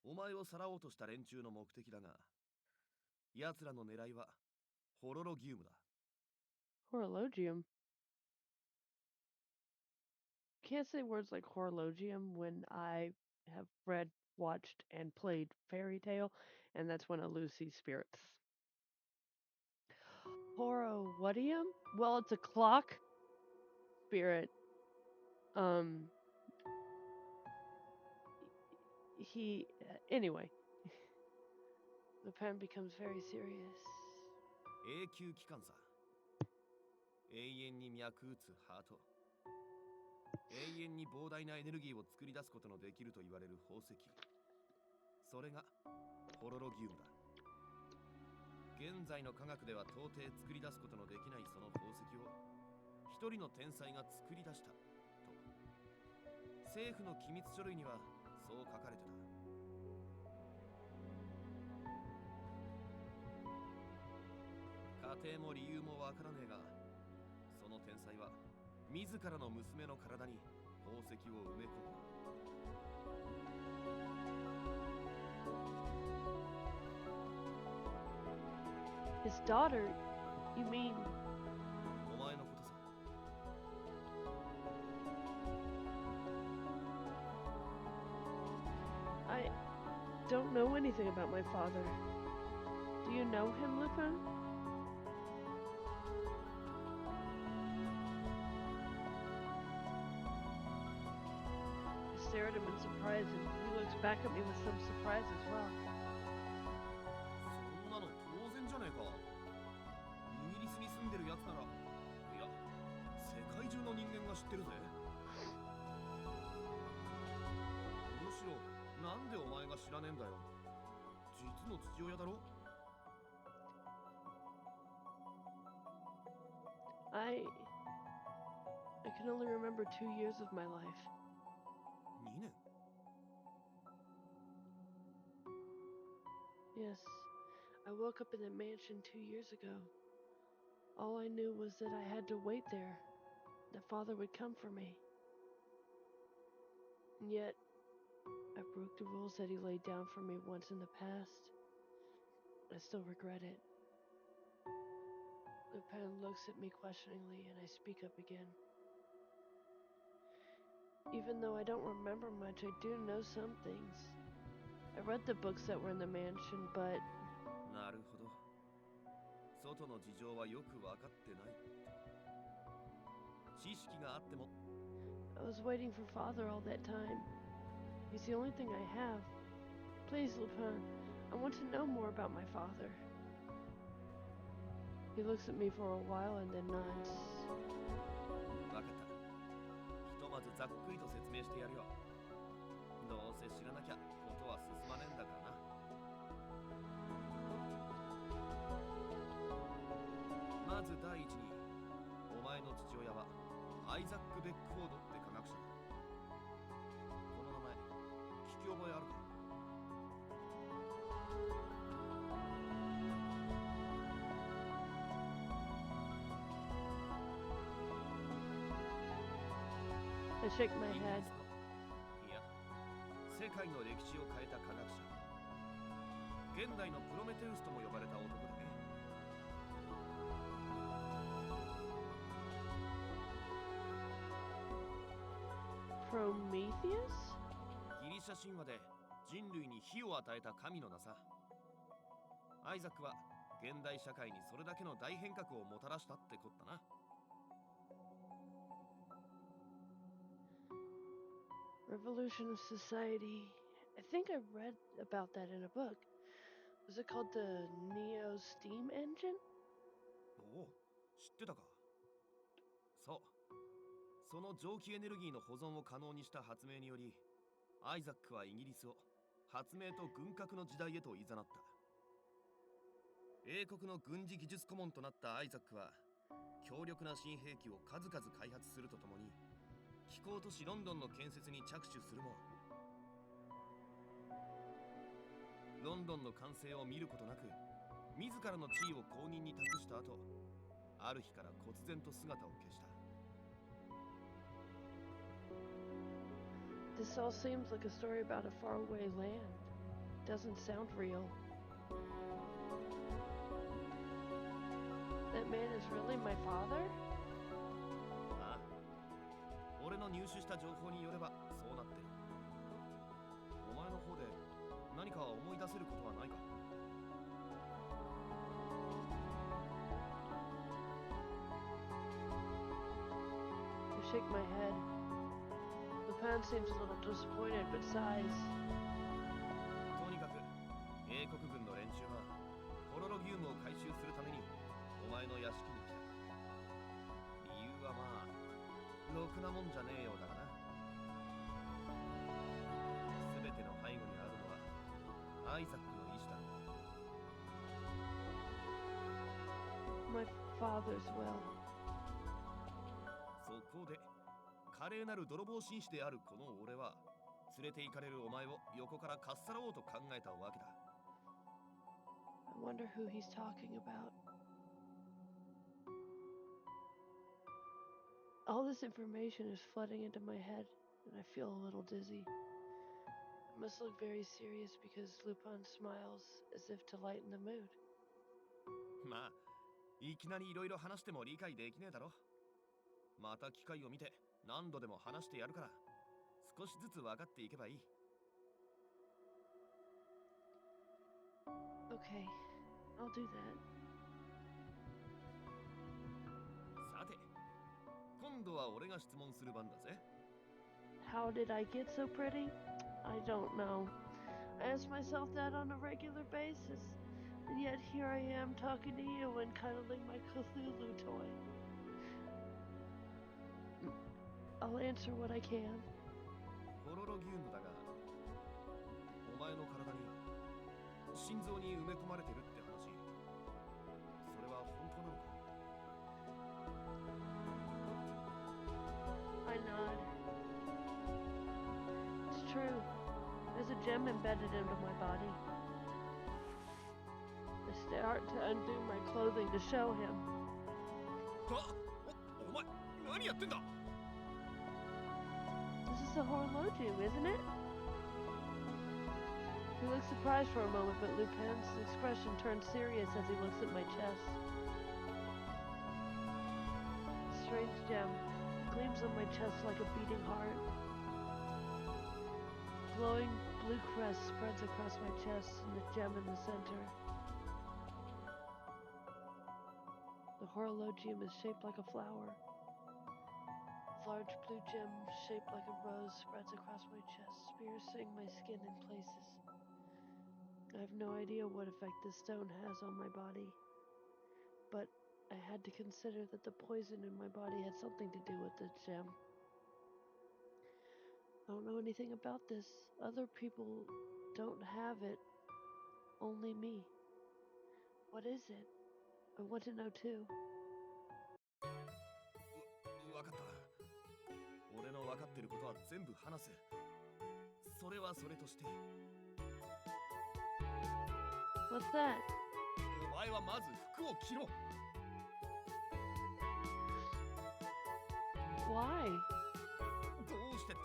お前をさらおうとした連中の目的だが、奴らの狙いはホロロギウムだ。 Horologium. Can't say words like horologium when I have read, watched, and played Fairy Tale, and that's one of Lucy's spirits. Horowatium? Well, it's a clock spirit. Anyway. The pen becomes very serious. 永久期間さ。永遠に脈打つハート。永遠に膨大なエネルギーを作り出すことのできると言われる宝石。それがホロロギウムだ。現在の科学では到底作り出すことのできないその宝石を一人の天才が作り出したと。政府の機密書類にはそう書かれてた。家庭も理由もわからねえが、その天才は自らの娘の体に宝石を埋め込んだ。His daughter? You mean? お前のことさ。I don't know anything about my father. Do you know him, Lupin? I stare at him in surprise, and he looks back at me with some surprise as well. そんなの当然じゃねえか。イギリスに住んでるやつなら、いや、世界中の人間が知ってるぜ。むしろ、なんでお前が知らねえんだよ。実の父親だろ。I can only remember 2 years of my life. 2年。 Yes, I woke up in the mansion 2 years ago. All I knew was that I had to wait there, that father would come for me. And yet, I broke the rules that he laid down for me once in the past. I still regret it. Lupin looks at me questioningly, and I speak up again. Even though I don't remember much, I do know some things. I read the books that were in the mansion, but... なるほど。外の事情はよく分かってない。知識があっても。I was waiting for father all that time. He's the only thing I have. Please, Lupin, I want to know more about my father. He looks at me for a while and then nods. 分かった。ひとまずざっくりと説明してやるよ。どうせ知らなきゃことは進まねえんだからな。まず第一に、お前の父親はアイザック・ベックフォードって科学者だ。この名前、聞き覚えあるか？ I shake my head. いや、世界の歴史を変えた科学者。現代のプロメテウスとも呼ばれた男だね。Prometheus? ギリシャ神話で人類に火を与えた神の名さ。アイザックは現代社会にそれだけの大変革をもたらしたってこったな。Revolution of Society. I think I read about that in a book. Was it called the Neo Steam Engine? おお、知ってたか。そう。その蒸気エネルギーの保存を可能にした発明により、アイザックはイギリスを発明と軍拡の時代へと誘った。英国の軍事技術顧問となったアイザックは、強力な新兵器を数々開発するとともに、気候都市ロンドンの建設に着手するも、ロンドンの完成を見ることなく、自らの地位を後任に託した後、ある日から忽然と姿を消した。This all seems like a story about a faraway land. Doesn't sound real. That man is really my father? ああ、俺の入手した情報によればそうなってる。お前の方で何か思い出せることはないか？ I shake my head. Lupin seems a little disappointed but sighs. とにかく英国軍の連中はホロロギウムを回収するためにお前の屋敷に来た。理由はまあろくなもんじゃねえようだがな。全ての背後にあるのはアイザックの意志だ。 My father's will. 方で華麗なる泥棒紳士であるこの俺は連れて行かれるお前を横からかっさらおうと考えたわけだ。 I wonder who he's talking about. All this information is flooding into my head, and I feel a little dizzy. It must look very serious because Lupin smiles as if to lighten the mood. まあいきなりいろいろ話しても理解できねえだろ。また機会を見て何度でも話してやるから少しずつ分かっていけばいい。 Okay, I'll do that. さて今度は俺が質問する番だぜ。 How did I get so pretty? I don't know. I ask myself that on a regular basis, and yet here I am talking to you and cuddling my Cthulhu toy. I'll answer what I can. ホロロギウムだがお前の体に心臓に埋め込まれてるって話、それは本当なのか？ I nod. It's true. There's a gem embedded into my body. I start to undo my clothing to show him. お前何やってんだ？ This is a horologium, isn't it? He looks surprised for a moment, but Lupin's expression turns serious as he looks at my chest. A strange gem gleams on my chest like a beating heart. A glowing blue crest spreads across my chest and the gem in the center. The horologium is shaped like a flower. A large blue gem shaped like a rose spreads across my chest, piercing my skin in places. I have no idea what effect this stone has on my body, but I had to consider that the poison in my body had something to do with the gem. I don't know anything about this. Other people don't have it, only me. What is it? I want to know too. わかった。俺の分かってることは全部話す。それはそれとして。 What's that? お前はまず服を着ろ。 Why? どうしてって。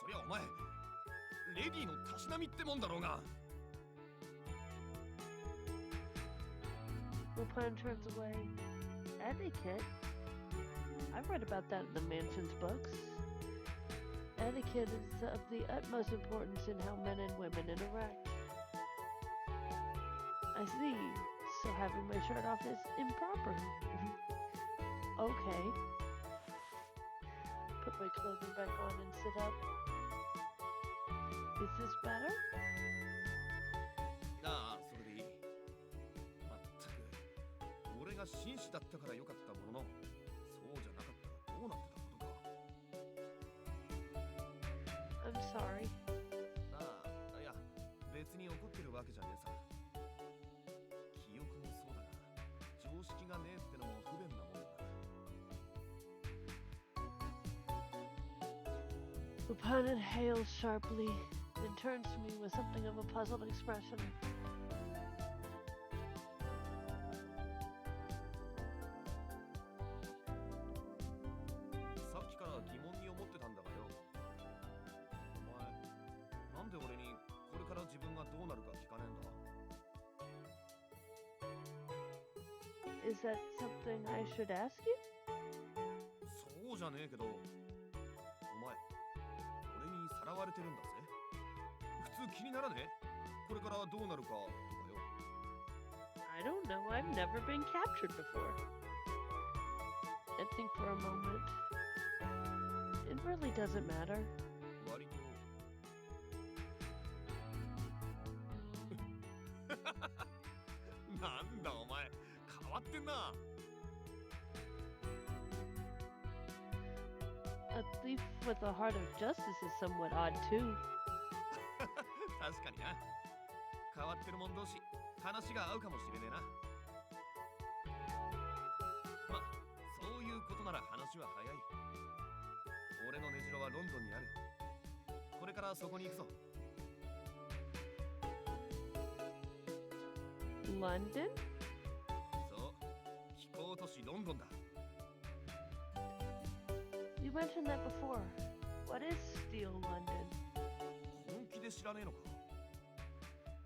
そりゃお前レディーのたしなみってもんだろうが。 Lupin turns away. Etiquette? I've read about that in the mansion's books. Etiquette is of the utmost importance in how men and women interact. I see. So having my shirt off is improper. Okay. Put my clothing back on and sit up. Is this better? ああ、それでいい。まったく俺が紳士だったからよかったものの、そうじゃなかったらどうなってたことか。 I'm sorry. ああ、いや別に怒ってるわけじゃねえさ。記憶もそうだが常識がねえってのも不便なもんだ。 Lupin inhales sharply, then turns to me with something of a puzzled expression. さっきから疑問に思ってたんだがよ。お前、なんで俺にこれから自分がどうなるか聞かねえんだ？ Is that something I should ask you? そうじゃねえけど、お前、俺にさらわれてるんだぜ。普通気にならねえ？これからどうなるかとかよ。 I don't know. I've never been captured before. I think for a moment. It really doesn't matter. 割となんだお前、変わってんな。 A thief with a heart of justice is somewhat odd too. 確かにな。変わってるもん同士、話が合うかもしれねえな。ま、そういうことなら話ちは早い。俺の根城はロンドンにある。これからそこに行くぞ。 London? そう、飛行都市ロンドンだ。 You mentioned that before. What is Steel London? 本気で知らねえのか。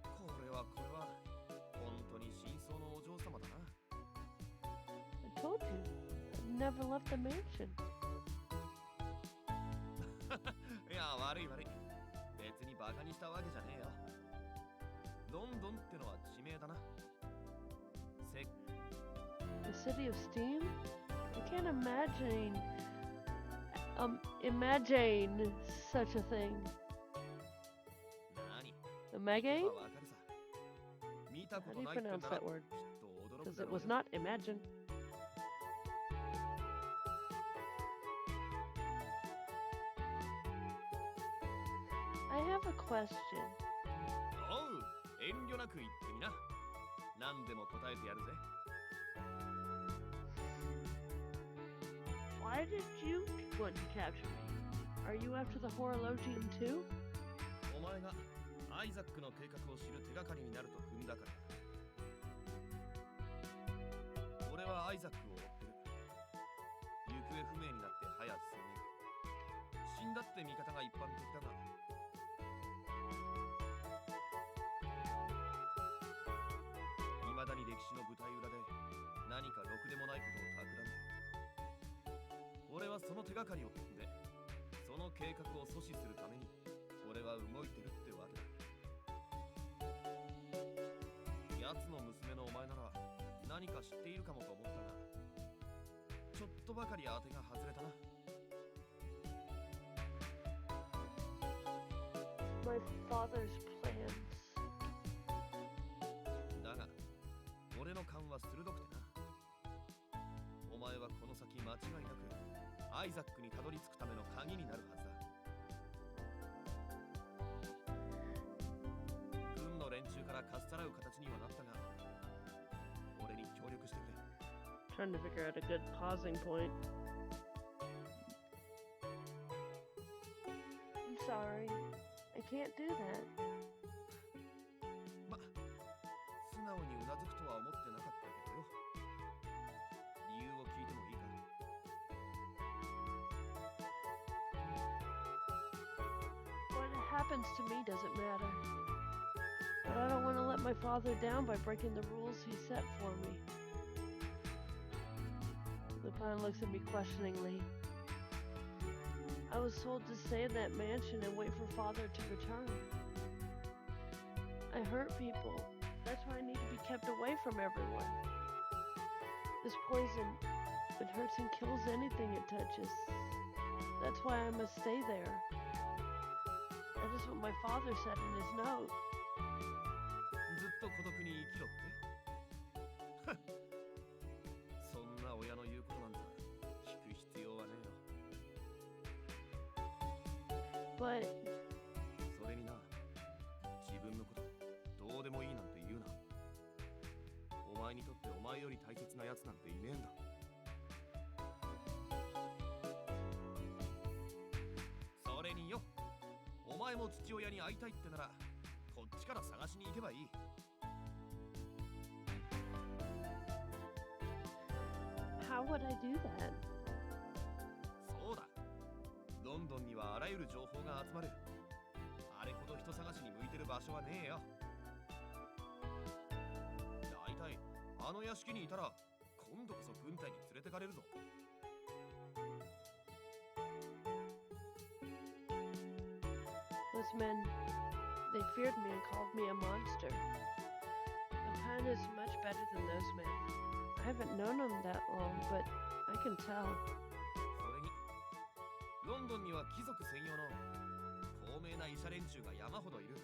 これは本当に真相のお嬢様だな。 I told you. I've never left the mansion. いや、悪い。別にバカにしたわけじゃねえよ。ロンドンってのは地名だな。 The city of steam? I can't imagine such a thing. 何 Imagine? わかるさ。見たこ How と do you ないってん pronounce なら that word? きっと驚く Because だ it ろう was よ。 not imagine. I have a question. おう、遠慮なく言ってみな。何でも答えてやるぜ。 Why did you want to capture me? Are you after the horologium too? お前がアイザックの計画を知る手がかりになると踏んだから。俺はアイザックを追ってる。行方不明になって早数年。死んだって見方が一般的だが、未だに歴史の舞台裏で何かろくでもないことを企んでいる。俺はその手がかりを踏んで、その計画を阻止するために俺は動いてるってわけだ。奴の娘のお前なら何か知っているかもと思ったが、ちょっとばかり当てが外れたな。 My father's plans. だが俺の勘は鋭くてな。お前はこの先間違いなくアイザックにたどり着くための鍵になるはずだ。軍の連中からかっさらう形にはなったが、俺に協力してくれ。 Trying to figure out a good pausing point. I'm sorry. I can't do that. ま、素直にうなずくとは思ってなかったけどよ。理由を聞いてもいいか。 What happens to me doesn't matter. But I don't want to let my father down by breaking the rules he set for me. Lupin looks at me questioningly. I was told to stay in that mansion and wait for father to return. I hurt people. That's why I need to be kept away from everyone. This poison, it hurts and kills anything it touches. That's why I must stay there. That is what my father said in his note. ずっと孤独に生きろって。そんな親の言うことなんざ聞く必要はねえよ。 But それにな、自分のことどうでもいいなんて言うな。お前にとってお前より大切なやつなんていねえんだ。それによ、お前も父親に会いたいってならこっちから探しに行けばいい。 how would I do that? そうだ、ロンドンにはあらゆる情報が集まる。あれほど人探しに向いてる場所はねえよ。だいたいあの屋敷にいたら今度こそ軍隊に連れてかれるぞ。 Those men, they feared me and called me a monster. Lupin is much better than those men. I haven't known him that long, but I can tell. それにロンドンには貴族専用の高名な医者連中が山ほどいる。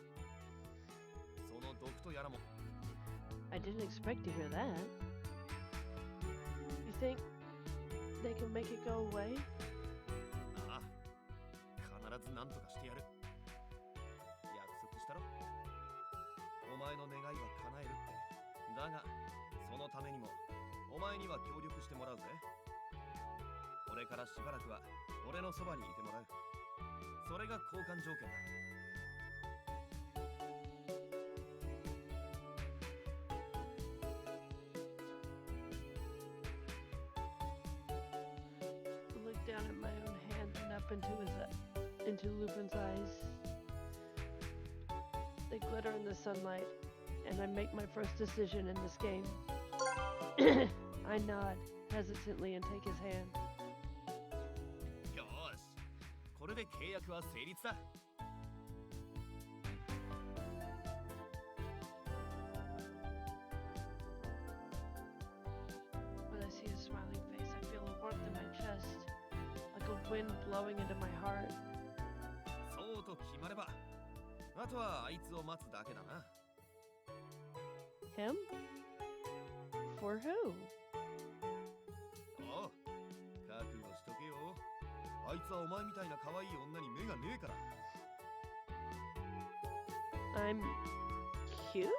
その毒とやらも I didn't expect to hear that. You think they can make it go away? ああ、必ず何とかしてやる。約束したろ。お前の願いは叶えるって。だがそのためにもお前には協力してもらうぜ。ここれからしばらくは俺のそばにいてもらう。それが交換条件だ。I look down at my own hand and up into Lupin's eyes. They glitter in the sunlight, and I make my first decision in this game. I nod hesitantly and take his hand. よーし、これで契約は成立だ。When I see his smiling face, I feel a warmth in my chest, like a wind blowing into my heart. そうと決まれば、あとはあいつを待つだけだな。Him? For who? おう、覚悟しとけよ。あいつはお前みたいな可愛い女に目がねえから。I'm cute?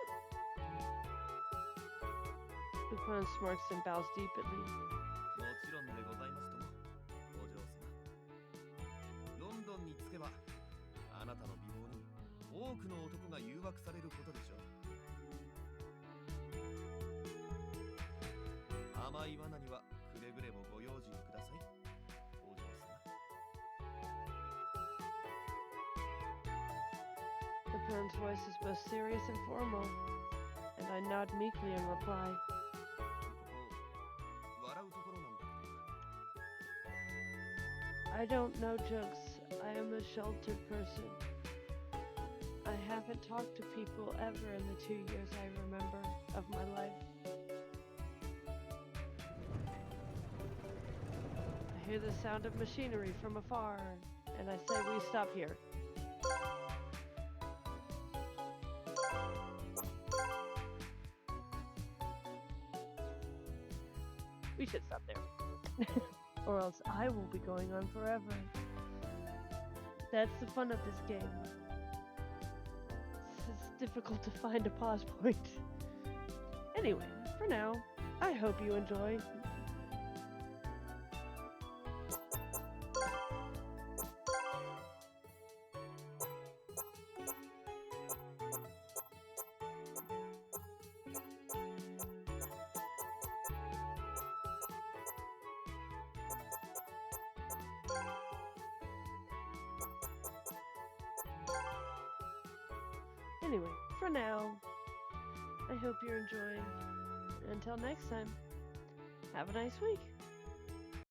Lupin smirks and bows deeply. もちろんでございますとも、お嬢様。ロンドンに着けば、あなたの美貌に多くの男が誘惑されることでしょう。甘い罠にはくれぐれもご用心ください、お嬢様。Lupin's voice is both serious and formal, and I nod meekly in reply. ここ、笑うところなんだけど。 I don't know jokes. I am a sheltered person. I haven't talked to people ever in the 2 years I remember of my life. I hear the sound of machinery from afar, and I say we stop here. We should stop there. Or else I will be going on forever. That's the fun of this game. It's difficult to find a pause point. Anyway, for now, I hope you enjoy. Anyway, for now, I hope you're enjoying. Until next time, have a nice week.